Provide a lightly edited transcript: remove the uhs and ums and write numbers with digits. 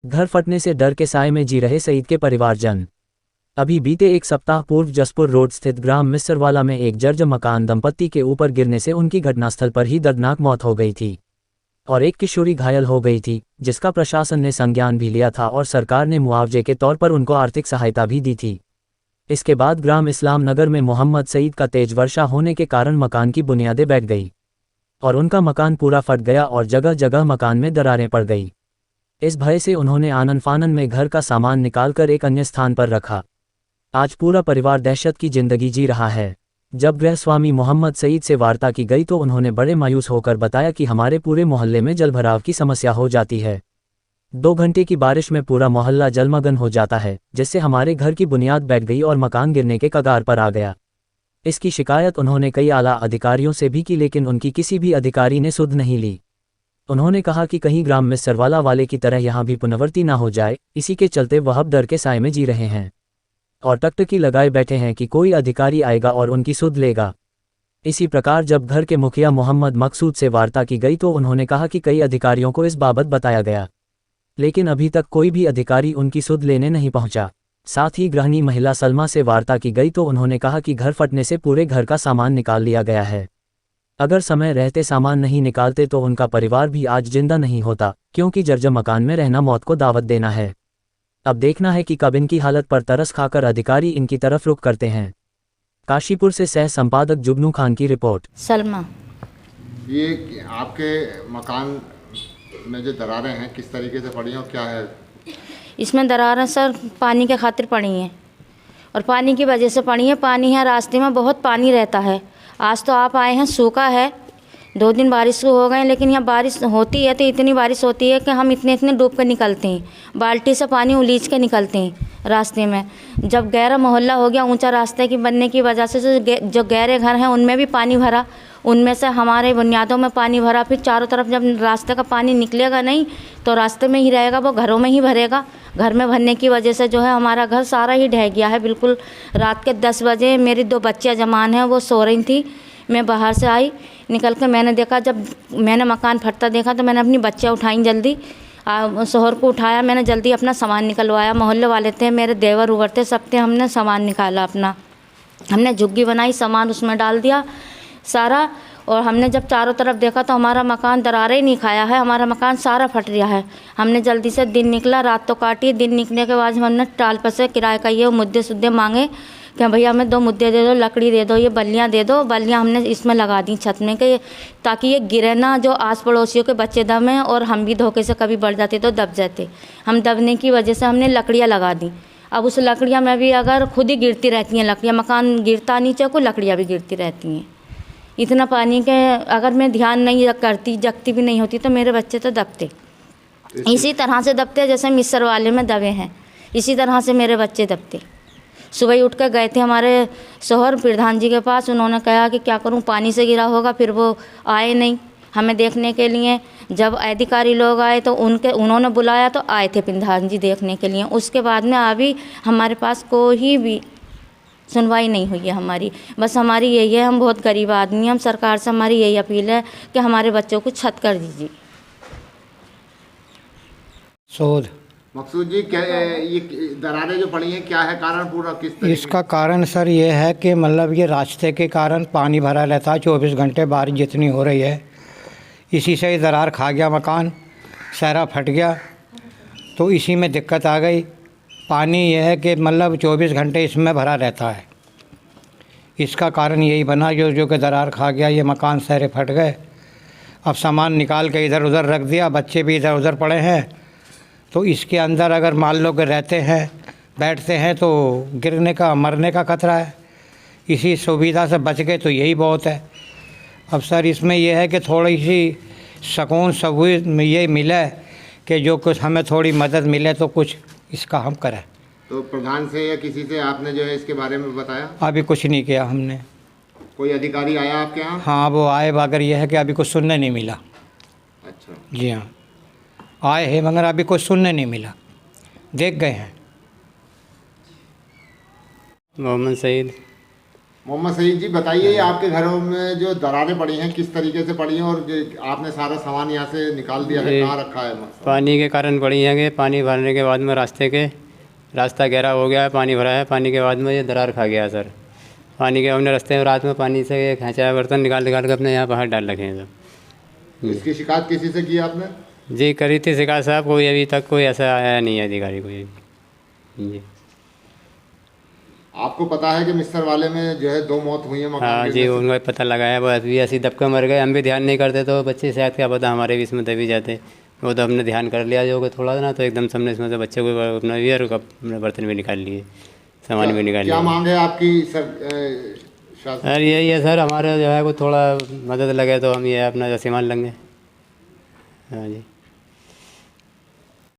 घर फटने से डर के साए में जी रहे सईद के परिवारजन। अभी बीते एक सप्ताह पूर्व जसपुर रोड स्थित ग्राम मिस्रवाला में एक जर्जर मकान दंपत्ति के ऊपर गिरने से उनकी घटनास्थल पर ही दर्दनाक मौत हो गई थी और एक किशोरी घायल हो गई थी, जिसका प्रशासन ने संज्ञान भी लिया था और सरकार ने मुआवजे के तौर पर उनको आर्थिक सहायता भी दी थी। इसके बाद ग्राम इस्लाम नगर में मोहम्मद सईद का तेज वर्षा होने के कारण मकान की बुनियादें बैठ गई और उनका मकान पूरा फट गया और जगह जगह मकान में दरारें पड़ गई। इस भय से उन्होंने आनन फानन में घर का सामान निकालकर एक अन्य स्थान पर रखा। आज पूरा परिवार दहशत की जिंदगी जी रहा है। जब गृहस्वामी मोहम्मद सईद से वार्ता की गई तो उन्होंने बड़े मायूस होकर बताया कि हमारे पूरे मोहल्ले में जलभराव की समस्या हो जाती है। 2 घंटे की बारिश में पूरा मोहल्ला जलमग्न हो जाता है, जिससे हमारे घर की बुनियाद बैठ गई और मकान गिरने के कगार पर आ गया। इसकी शिकायत उन्होंने कई आला अधिकारियों से भी की, लेकिन उनकी किसी भी अधिकारी ने सुध नहीं ली। उन्होंने कहा कि कहीं ग्राम मिस्रवाला वाले की तरह यहाँ भी पुनरावृत्ति ना हो जाए, इसी के चलते वह अब डर के साए में जी रहे हैं और टकटकी लगाए बैठे हैं कि कोई अधिकारी आएगा और उनकी सुध लेगा। इसी प्रकार जब घर के मुखिया मोहम्मद मकसूद से वार्ता की गई तो उन्होंने कहा कि कई अधिकारियों को इस बाबत बताया गया, लेकिन अभी तक कोई भी अधिकारी उनकी सुध लेने नहीं पहुंचा। साथ ही गृहिणी महिला सलमा से वार्ता की गई तो उन्होंने कहा कि घर फटने से पूरे घर का सामान निकाल लिया गया है। अगर समय रहते सामान नहीं निकालते तो उनका परिवार भी आज जिंदा नहीं होता, क्योंकि जर्जर मकान में रहना मौत को दावत देना है। अब देखना है कि कब इनकी हालत पर तरस खाकर अधिकारी इनकी तरफ रुख करते हैं। काशीपुर से सह संपादक जुगनू खान की रिपोर्ट। सलमा, ये आपके मकान में जो दरारें हैं किस तरीके से पड़ी हैं और क्या है? इसमें दरारें सर पानी के खातिर पड़ी हैं और पानी की वजह से पड़ी हैं। पानी है, रास्ते में बहुत पानी रहता है। आज तो आप आए हैं, सूखा है, 2 दिन बारिश हो गए, लेकिन यहाँ बारिश होती है तो इतनी बारिश होती है कि हम इतने डूब कर निकलते हैं, बाल्टी से पानी उलीच के निकलते हैं रास्ते में। जब गहरा मोहल्ला हो गया, ऊंचा रास्ते की बनने की वजह से जो गहरे घर हैं उनमें भी पानी भरा, उनमें से हमारे बुनियादों में पानी भरा। फिर चारों तरफ जब रास्ते का पानी निकलेगा नहीं तो रास्ते में ही रहेगा, वो घरों में ही भरेगा। घर में भरने की वजह से जो है हमारा घर सारा ही ढह गया है बिल्कुल। रात के 10 बजे मेरी 2 बच्चियाँ जमान हैं, वो सो रही थी। मैं बाहर से आई, निकल के मैंने देखा, जब मैंने मकान फटता देखा तो मैंने अपनी बच्चियाँ उठाई जल्दी, शोहर को उठाया, मैंने जल्दी अपना सामान निकलवाया। मोहल्ले वाले थे, मेरे देवर उवर थे, सब थे, हमने सामान निकाला अपना। हमने झुग्गी बनाई, सामान उसमें डाल दिया सारा, और हमने जब चारों तरफ देखा तो हमारा मकान दरारें ही नहीं खाया है, हमारा मकान सारा फट गया है। हमने जल्दी से दिन निकला, रात तो काटी। दिन निकलने के बाद हमने टाल पर से किराए का ये मुद्दे सुद्दे मांगे कि भैया हमें 2 मुद्दे दे दो, लकड़ी दे दो, ये बल्लियाँ दे दो। बल्लियाँ हमने इसमें लगा दी छत में कि ताकि ये गिरे ना, जो आस पड़ोसियों के बच्चे दमें और हम भी धोखे से कभी बढ़ जाते तो दब जाते। हम दबने की वजह से हमने लकड़ियाँ लगा दी। अब उस लकड़ियाँ में भी अगर खुद ही गिरती रहती हैं लकड़ियाँ, मकान गिरता नीचे को, लकड़ियाँ भी गिरती रहती हैं। इतना पानी के अगर मैं ध्यान नहीं करती, जगती भी नहीं होती तो मेरे बच्चे तो दबते। इसी तरह से दबते जैसे मिस्र वाले में दबे हैं, इसी तरह से मेरे बच्चे दबते। सुबह ही उठ कर गए थे हमारे शोहर प्रधान जी के पास, उन्होंने कहा कि क्या करूं, पानी से गिरा होगा। फिर वो आए नहीं हमें देखने के लिए। जब अधिकारी लोग आए तो उन्होंने बुलाया तो आए थे प्रधान जी देखने के लिए। उसके बाद में अभी हमारे पास कोई भी सुनवाई नहीं हुई है हमारी। बस हमारी यही है, हम बहुत गरीब आदमी हैं, हम सरकार से हमारी यही अपील है कि हमारे बच्चों को छत कर दीजिए। शोध मकसूद जी, क्या ये दरारें जो पड़ी हैं क्या है कारण पूरा, किस तरीके? इसका कारण सर ये है कि मतलब ये रास्ते के कारण पानी भरा रहता है 24 घंटे, बारिश जितनी हो रही है इसी से ही दरार खा गया मकान, सारा फट गया। तो इसी में दिक्कत आ गई। पानी ये है कि मतलब 24 घंटे इसमें भरा रहता है, इसका कारण यही बना जो कि दरार खा गया, ये मकान सारे फट गए। अब सामान निकाल के इधर उधर रख दिया, बच्चे भी इधर उधर पड़े हैं। तो इसके अंदर अगर मान लो कि रहते हैं, बैठते हैं तो गिरने का, मरने का खतरा है। इसी सुविधा से बच गए तो यही बहुत है। अब सर इसमें यह है कि थोड़ी सी सुकून सहूलियत ये मिले कि जो कुछ हमें थोड़ी मदद मिले तो कुछ इसका हम करें। तो प्रधान से या किसी से आपने जो है इसके बारे में बताया? अभी कुछ नहीं किया हमने। कोई अधिकारी आया आपके यहाँ? हाँ वो आए, मगर यह है कि अभी कुछ सुनने नहीं मिला। अच्छा जी हाँ, आए हैं मगर अभी कुछ सुनने नहीं मिला, देख गए हैं। मोहम्मद सईद। मोहम्मद सईद जी बताइए, ये आपके घरों में जो दरारें पड़ी हैं किस तरीके से पड़ी हैं और आपने सारा सामान यहाँ से निकाल दिया है, ये कहाँ रखा है? पानी के कारण पड़ी है कि पानी भरने के बाद में रास्ता गहरा हो गया है, पानी भरा है, पानी के बाद में ये दरार खा गया है सर। पानी के हमने रास्ते में रात में पानी से खींचा है, बर्तन निकाल निकाल के अपने यहाँ बाहर डाल रखे हैं सब। इसकी शिकायत किसी से की आपने? जी करी थी शिकायत साहब, कोई अभी तक कोई ऐसा आया नहीं है अधिकारी कोई। जी आपको पता है कि मिस्टर वाले में जो है 2 मौत हुई है मकान हाँ गिरने जी, से? उनको पता लगाया, वो अभी ऐसे ही दबके मर गए। हम भी ध्यान नहीं करते तो बच्चे शायद क्या पता हमारे भी इसमें दबी जाते। वो तो हमने ध्यान कर लिया जो कि थोड़ा ना, तो एकदम हमने इसमें से बच्चे को अपना वियर अपने बर्तन भी निकाल लिए, सामान भी निकाल क्या लिया। मांग है आपकी सर? सर यही है सर, हमारे जो है को थोड़ा मदद लगे तो हम ये अपना सामान लेंगे। हाँ जी।